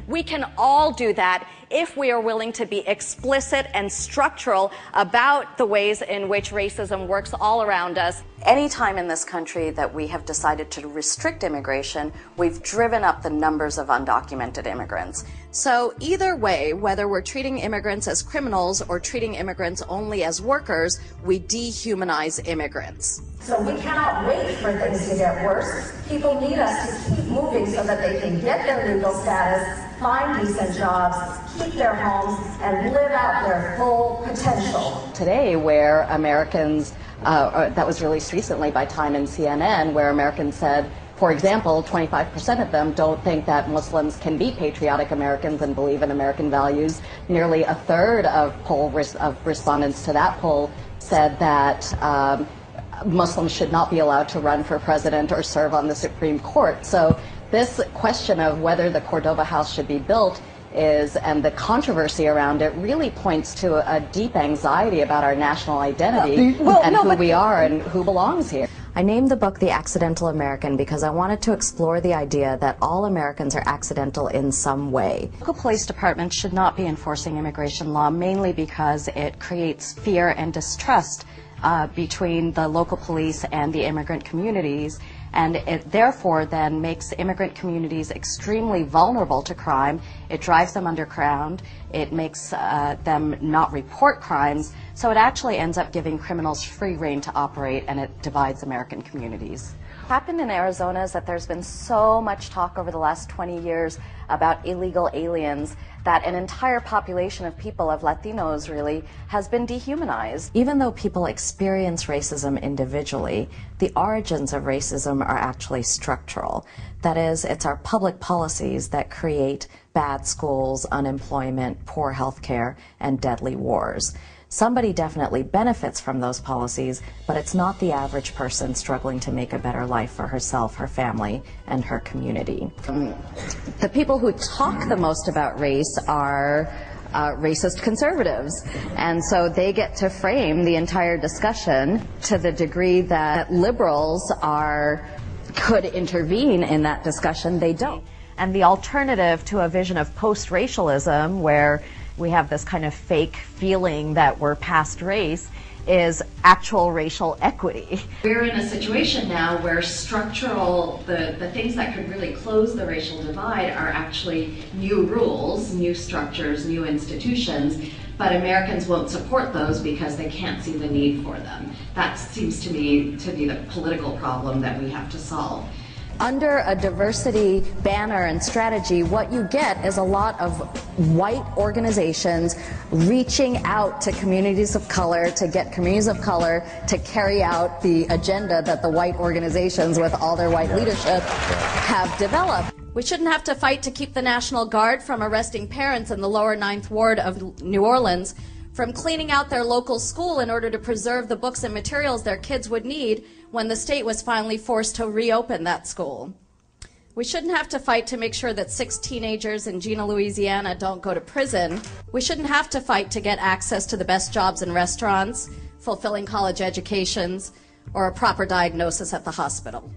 We can all do that if we are willing to be explicit and structural about the ways in which racism works all around us. Any time in this country that we have decided to restrict immigration, we've driven up the numbers of undocumented immigrants. So either way, whether we're treating immigrants as criminals or treating immigrants only as workers, we dehumanize immigrants. So we cannot wait for things to get worse. People need us to keep moving so that they can get their legal status, find decent jobs, keep their homes, and live out their full potential. Today, where Americans, that was released recently by Time and CNN, where Americans said, for example, 25% of them don't think that Muslims can be patriotic Americans and believe in American values. Nearly a third of respondents to that poll said that Muslims should not be allowed to run for president or serve on the Supreme Court. So this question of whether the Cordova House should be built and the controversy around it really points to a deep anxiety about our national identity who we are and who belongs here. I named the book The Accidental American because I wanted to explore the idea that all Americans are accidental in some way. Local police departments should not be enforcing immigration law, mainly because it creates fear and distrust between the local police and the immigrant communities, and it therefore then makes immigrant communities extremely vulnerable to crime. It drives them underground. It makes them not report crimes. So it actually ends up giving criminals free rein to operate, and it divides American communities. What happened in Arizona is that there's been so much talk over the last 20 years about illegal aliens that an entire population of people, of Latinos really, has been dehumanized. Even though people experience racism individually, the origins of racism are actually structural. That is, it's our public policies that create bad schools, unemployment, poor health care, and deadly wars. Somebody definitely benefits from those policies, but it's not the average person struggling to make a better life for herself, her family, and her community. The people who talk the most about race are racist conservatives, and so they get to frame the entire discussion. To the degree that liberals could intervene in that discussion, they don't. And the alternative to a vision of post-racialism, where we have this kind of fake feeling that we're past race, is actual racial equity. We're in a situation now where structural, the things that could really close the racial divide are actually new rules, new structures, new institutions, but Americans won't support those because they can't see the need for them. That seems to me to be the political problem that we have to solve. Under a diversity banner and strategy, what you get is a lot of white organizations reaching out to communities of color to get communities of color to carry out the agenda that the white organizations with all their white leadership have developed. We shouldn't have to fight to keep the National Guard from arresting parents in the lower 9th Ward of New Orleans, from cleaning out their local school in order to preserve the books and materials their kids would need when the state was finally forced to reopen that school. We shouldn't have to fight to make sure that 6 teenagers in Jena, Louisiana don't go to prison. We shouldn't have to fight to get access to the best jobs in restaurants, fulfilling college educations, or a proper diagnosis at the hospital.